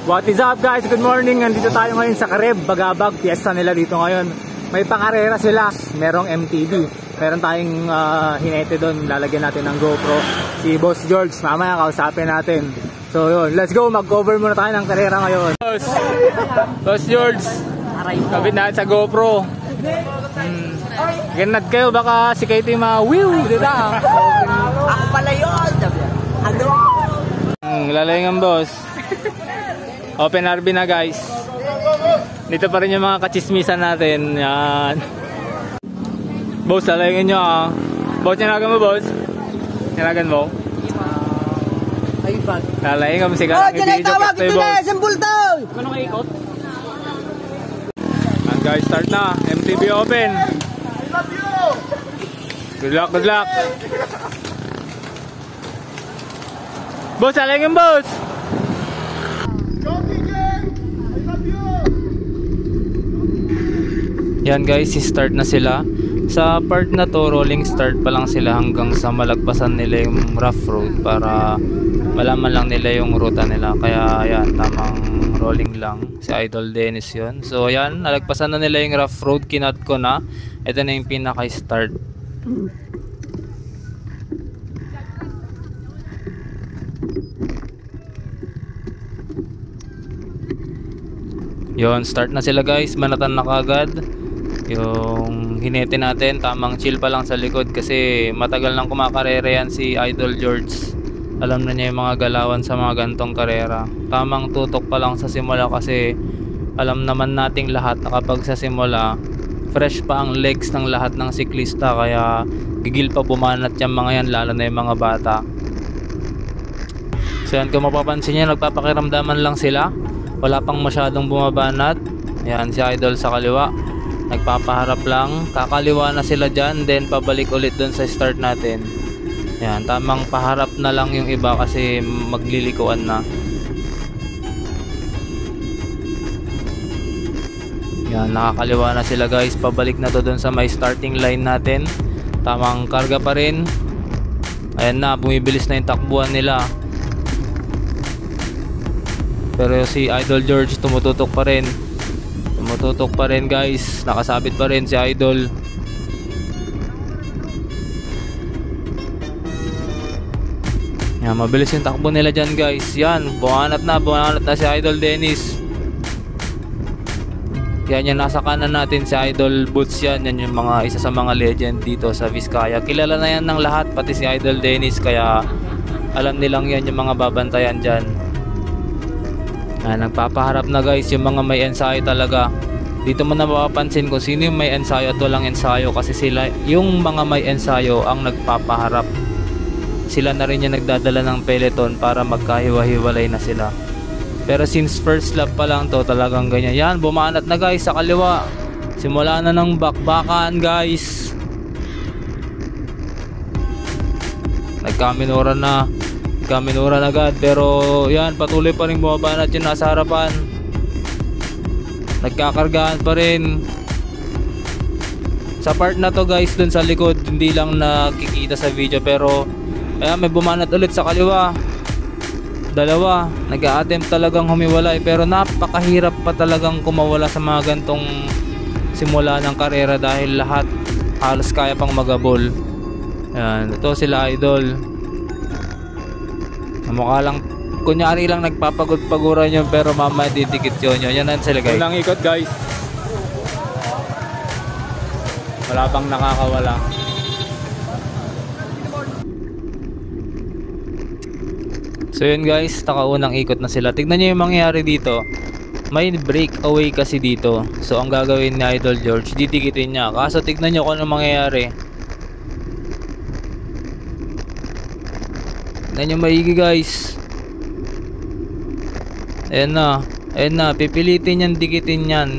What is up guys? Good morning. Nandito tayo ngayon sa Kareb, Bagabag. Fiesta nila dito ngayon. May pangarera sila. Merong MTB. Meron tayong hinete doon. Lalagyan natin ng GoPro. Si Boss George. Mamaya kausapin natin. So yun, let's go. Mag-cover muna tayo ng karera ngayon. Boss George. Kabit natin sa GoPro. Ganad kayo. Baka si Katie ma-whew. Dito. Ako pala yun. Ano? Lalayangan boss. Open RB na guys. Dito pa rin yung mga kachismisan natin. Yan. Boss, lalagyan nyo ah. Boss, nalagan mo boss? Nalagan mo? Ay, bag. Lalagyan mo siya. Oh, dyan ay tawag ito na! Sambul to! Kano nga ikot? And guys, start na. MTB open. I love you! Good luck, good luck. Boss, lalagyan boss! Yan guys, start na sila. Sa part na to, rolling start pa lang sila hanggang sa malagpasan nila yung rough road para malaman lang nila yung ruta nila. Kaya yan, tamang rolling lang. Si Idol Dennis yun. So yan, nalagpasan na nila yung rough road. Kinat ko na. Ito na yung pinaka-start. Yon, start na sila guys. Manatan na kagad. Yung hinete natin, tamang chill pa lang sa likod kasi matagal nang kumakarera yan si Idol George. Alam na niya yung mga galawan sa mga gantong karera. Tamang tutok pa lang sa simula kasi alam naman nating lahat na kapag sa simula fresh pa ang legs ng lahat ng siklista, kaya gigil pa bumanat yung mga yan, lalo na yung mga bata. So yan, kung mapapansin nyo, nagpapakiramdaman lang sila. Wala pang masyadong bumabanat. Yan si Idol sa kaliwa, nagpapaharap lang. Kakaliwa na sila dyan, then pabalik ulit dun sa start natin. Yan, tamang paharap na lang yung iba kasi maglilikuan na. Yan, nakakaliwa na sila guys. Pabalik na to dun sa may starting line natin. Tamang karga pa rin. Ayan na, bumibilis na yung takbuhan nila. Pero si Idol George tumututok pa rin. Tumututok pa rin guys. Nakasabit pa rin si Idol. Yan, mabilis yung takbo nila dyan guys. Yan, bumanat na si Idol Dennis. Yan yung nasa kanan natin si Idol Boots yan. Yan yung mga isa sa mga legend dito sa Vizcaya. Kilala na yan ng lahat, pati si Idol Dennis. Kaya alam nilang yan yung mga babantayan dyan. Nagpapaharap na guys yung mga may ensayo talaga. Dito mo na mapapansin kung sino yung may ensayo at walang ensayo, kasi sila yung mga may ensayo ang nagpapaharap. Sila na rin yung nagdadala ng peloton para magkahiwa-hiwalay na sila. Pero since first lap pa lang to, talagang ganyan. Yan, bumanat na guys sa kaliwa. Simula na ng bakbakan guys. Nagkaminuran na agad, pero yan, patuloy pa rin bumabanat yung nasa harapan. Nagkakargaan pa rin. Sa part na to guys, dun sa likod, hindi lang nakikita sa video, pero ayan, may bumanat ulit sa kaliwa. Dalawa, nag-a-attempt talagang humiwalay, pero napakahirap pa talagang kumawala sa mga gantong simula ng karera dahil lahat halos kaya pang magabol. Ayan, ito sila Idol. Mukha lang, kunyari lang nagpapagod-paguran yun, pero mamaya didikit yun. Yan ang sila guys. Walang ikot guys. Wala pang nakakawala. So yun guys, nakaunang ikot na sila. Tignan nyo yung mangyayari dito. May breakaway kasi dito. So ang gagawin ni Idol George, didikitin niya. Kaso tignan nyo kung ano mangyayari. Tignan nyo maigi guys. Ayan na, pipilitin niyang dikitin yan.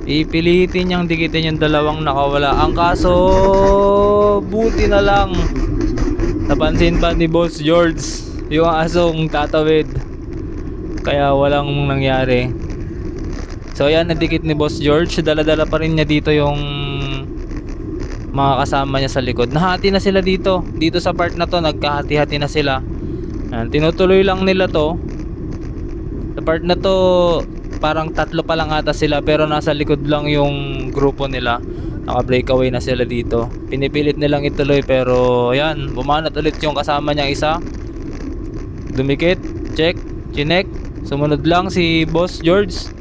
Pipilitin niyang dikitin yung dalawang nakawala. Ang kaso, buti na lang napansin pa ni Boss George yung asong tatawid, kaya walang nangyari. So ayan, nadikit ni Boss George. Dala-dala pa rin niya dito yung mga kasama niya sa likod. Nahati na sila dito sa part na to, nagkahati-hati na sila. Ayan, tinutuloy lang nila to. part na to, parang tatlo pa lang ata sila pero nasa likod lang yung grupo nila. Naka breakaway na sila dito. Pinipilit nilang ituloy pero ayan, bumanat ulit yung kasama niyang isa. Dumikit, check, chinek. Sumunod lang si Boss George.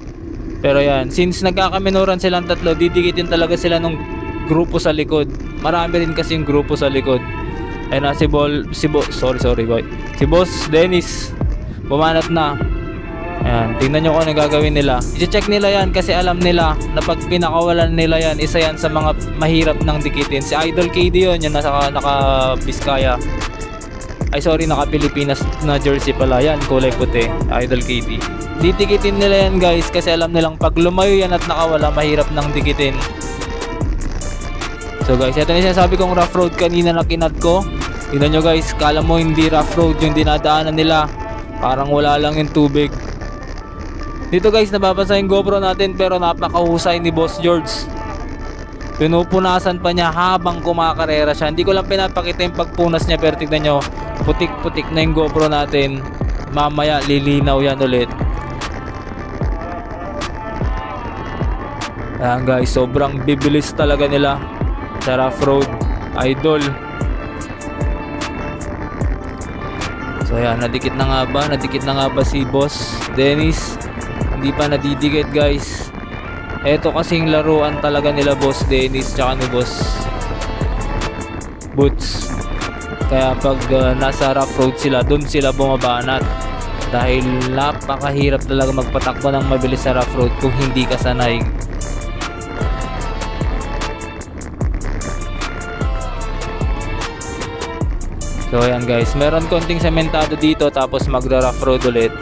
Pero ayan, since nagkakaminuran silang tatlo, didikitin talaga sila nung grupo sa likod. Marami rin kasi yung grupo sa likod. Ayun na si Boss Dennis bumanat na. Ayan, tingnan nyo kung ano gagawin nila. I-check nila yan kasi alam nila na pag pinakawalan nila yan, isa yan sa mga mahirap ng dikitin. Si Idol KD yun, yung naka Biskaya. Ay sorry, naka Pilipinas na jersey pala. Yan, kulay puti, Idol KD. Didikitin nila yan guys kasi alam nilang pag lumayo yan at nakawala, mahirap ng dikitin. So guys, ito na sinasabi kong rough road kanina na kinat ko. Tingnan nyo guys, kala mo hindi rough road yung dinadaanan nila. Parang wala lang yung tubig. Dito guys, nababasa yung GoPro natin pero napakahusay ni Boss George. Pinupunasan pa niya habang kumakarera siya. Hindi ko lang pinapakita yung pagpunas niya pero tignan nyo, putik-putik na yung GoPro natin. Mamaya lilinaw yan ulit. Ayan guys, sobrang bibilis talaga nila sa rough road. Idol. So ayan, nadikit na nga ba si Boss Dennis? Hindi pa nadidikit guys. Eto kasing laruan talaga nila Boss Dennis tsaka ni Boss Boots. Kaya pag nasa rough road sila, dun sila bumabanat. Dahil napakahirap talaga magpatakbo ng mabilis sa rough road kung hindi ka sanay. So ayan guys, meron konting sementado dito tapos magra-rough road ulit.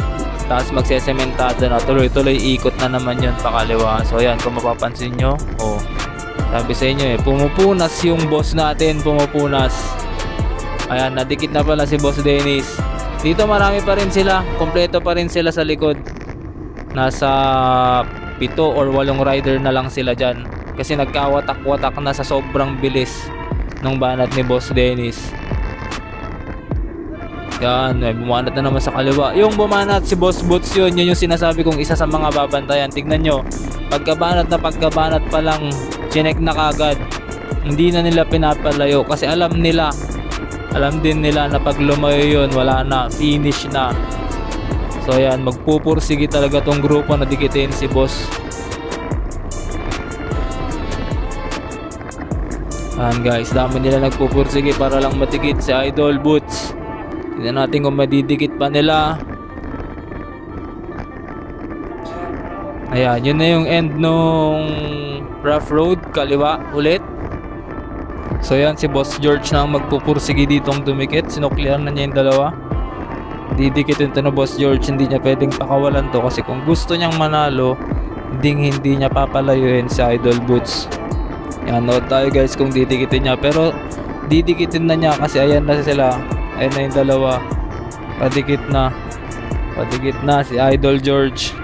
Tapos magsesementado na, tuloy-tuloy ikot na naman yun pakaliwa. So ayan, kung mapapansin nyo, sabi sa inyo pumupunas yung boss natin, pumupunas. Ayan, nadikit na pala si Boss Dennis. Dito marami pa rin sila, kompleto pa rin sila sa likod. Nasa 7 or 8 rider na lang sila dyan. Kasi nagkawatak-watak na sa sobrang bilis ng banat ni Boss Dennis. Yan, may bumanat na naman sa kaliwa. Yung bumanat si Boss Boots yun yung sinasabi kong isa sa mga babantayan. Tignan nyo, pagkabanat pa lang, chinek na kagad. Hindi na nila pinapalayo kasi alam din nila na pag lumayo yun, wala na, finish na. So yan, magpupursige talaga tong grupo na dikitin si Boss. Yan guys, dami nila nagpupursige para lang matikit si Idol Boots. Tignan natin kung madidikit pa nila. Ayan, yun na yung end nung rough road, kaliwa ulit. So yan, si Boss George na magpupursige ditong dumikit. Sinuklian na niya yung dalawa. Didikitin ito na Boss George, hindi niya pwedeng pakawalan to kasi kung gusto niyang manalo, hindi niya papalayuin si Idol Boots. Yan, note tayo guys kung didikitin niya, pero didikitin na niya kasi ayan na sila. Ayan na yung dalawa. Padikit na si Idol George.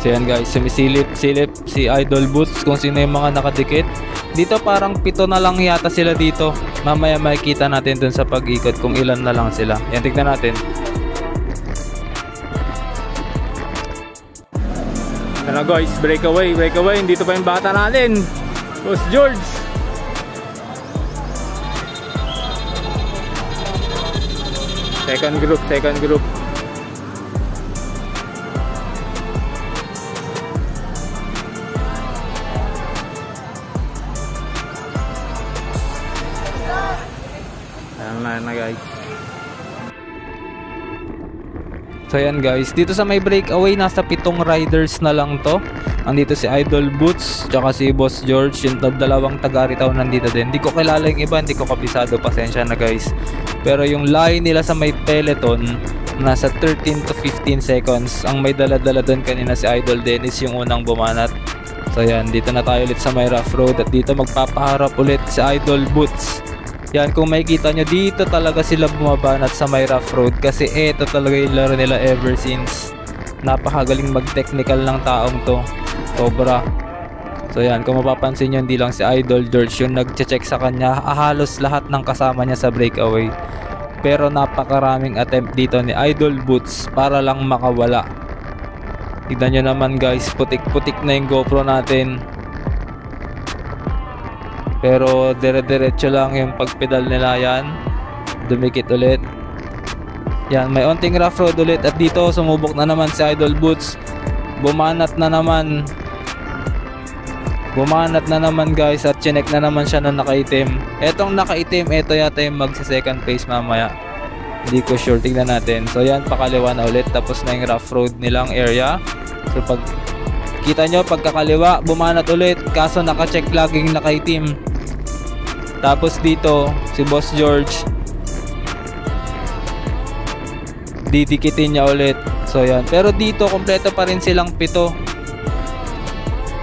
So yan guys, sumisilip si Idol Boots kung sino yung mga nakadikit. Dito parang 7 na lang yata sila dito. Mamaya makikita natin dun sa pag-ikot kung ilan na lang sila. Yan, tignan natin. Yan na guys, breakaway. Dito pa yung bata natin, Boss George. Second group. Ayan na guys. So yan guys, dito sa may breakaway nasa 7 riders na lang to. Andito si Idol Boots tsaka si Boss George, yung dalawang taga-Aritaw nandito din. Hindi ko kilala yung iba, hindi ko kabisado, pasensya na guys. Pero yung line nila sa may peloton nasa 13 to 15 seconds. Ang may dala-dala doon kanina si Idol Dennis, yung unang bumanat. So yan, dito na tayo ulit sa may rough road at dito magpapaharap ulit si Idol Boots. Yan, kung makikita nyo, dito talaga sila bumabanat sa may rough road kasi eto talaga yung laro nila ever since. Napakagaling mag-technical ng taong to, sobra. So yan, kung mapapansin nyo, hindi lang si Idol George yung nag-check sa kanya, halos lahat ng kasama niya sa breakaway. pero napakaraming attempt dito ni Idol Boots para lang makawala. Tignan nyo naman guys, putik-putik na yung GoPro natin. Pero dire-diretso lang yung pagpedal nila yan. Dumikit ulit. Yan, may onting rough road ulit. At dito sumubok na naman si Idol Boots. Bumanat na naman. Bumanat na naman guys. At chinek na naman siya ng nakaitim. Etong nakaitim, eto yata yung magsa second place mamaya. Hindi ko sure, tignan natin. So yan, pakaliwa na ulit. Tapos na yung rough road nilang area. So pag kita nyo, pagkakaliwa, bumanat ulit. Kaso nakacheck laging nakaitim. Tapos dito, si Boss George, didikitin niya ulit. So yan. Pero dito, kompleto pa rin silang 7.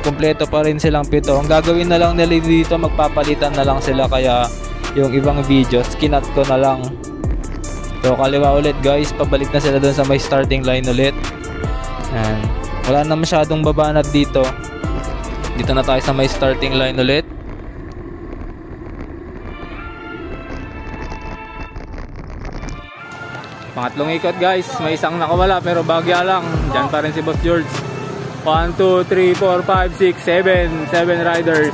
Kompleto pa rin silang 7. Ang gagawin na lang nila dito, magpapalitan na lang sila. Kaya yung ibang videos, kinat ko na lang. So kaliwa ulit guys. Pabalik na sila dun sa may starting line ulit. Yan. Wala na masyadong babanat dito. Dito na tayo sa may starting line ulit. Pangatlong ikot guys. May isang nakawala pero bagya lang. Diyan pa rin si Boss George. 1, 2, 3, 4, 5, 6, 7 riders.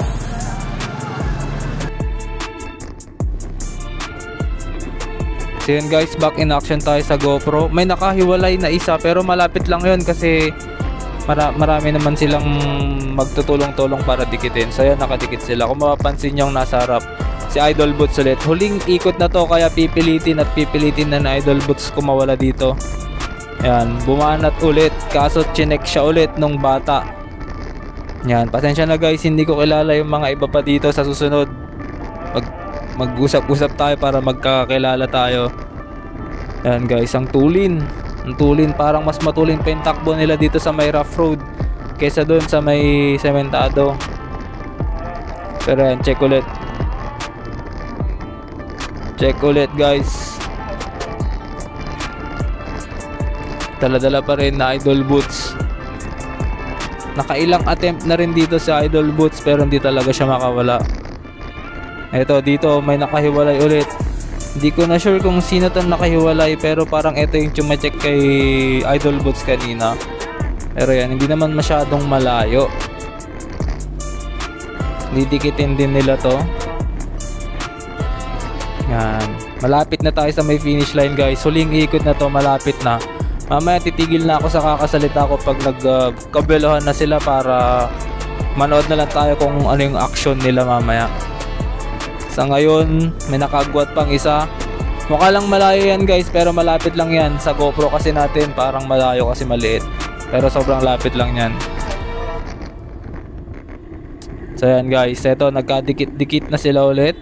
So yun guys, back in action tayo sa GoPro. May nakahiwalay na isa pero malapit lang yun kasi marami naman silang magtutulong-tulong para dikitin. So yan, nakadikit sila. Kung mapapansin yung nasa harap, si Idol Boots ulit. Huling ikot na to kaya pipilitin na ni Idol Boots kumawala dito. Yan, bumanat ulit. Kaso chinek siya ulit nung bata. Yan, pasensya na guys, hindi ko kilala yung mga iba pa dito. Sa susunod mag-usap-usap tayo para magkakilala tayo. Yan guys, ang tulin. Ang tulin, parang mas matulin pa yung takbo nila dito sa may rough road kaysa doon sa may sementado. Pero yan, check ulit. Check ulit guys. Dala-dala pa rin na Idol Boots. Nakailang attempt na rin dito sa Idol Boots pero hindi talaga siya makawala. Eto, dito may nakahiwalay ulit. Hindi ko na sure kung sino tong nakahiwalay pero parang ito yung chumacheck kay Idol Boots kanina. Pero yan, hindi naman masyadong malayo. Didikitin din nila to. Yan, malapit na tayo sa may finish line guys. Huling ikot na to, malapit na. Mamaya titigil na ako sa kakasalita ko pag nagkabelohan na sila para manood na lang tayo kung ano yung action nila mamaya. Sa ngayon, may nakagwat pang isa. Mukha lang malayo yan guys, pero malapit lang yan. Sa GoPro kasi natin, parang malayo kasi maliit. Pero sobrang lapit lang yan. So yan guys, eto, nagkadikit-dikit na sila ulit.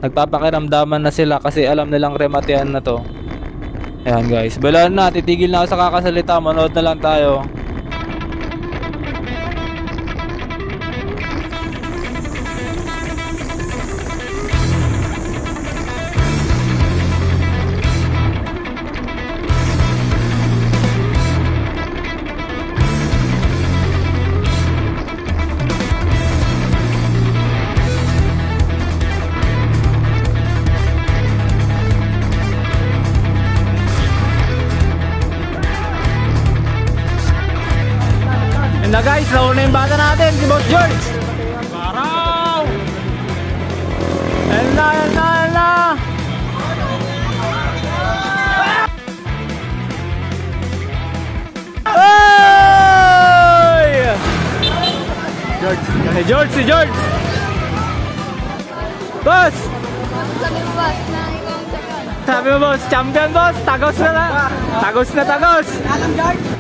Nagpapakiramdaman na sila kasi alam nilang rematean na to. Ayan guys, balaan na, titigil na ako sa kakasalita, manood na lang tayo. Na guys, nauna yung bata natin, si Boss George. Baraw! Yan na. Hey! George, si George. Boss! Sabi mo boss, na ikaw ang champion. Sabi mo boss, champion boss, tagos na. Tagos. Alam George.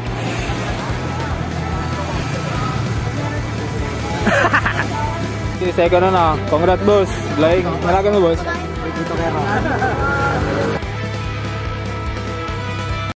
Second na. Congrats boss. Like, malagan mo boss. Dito kaya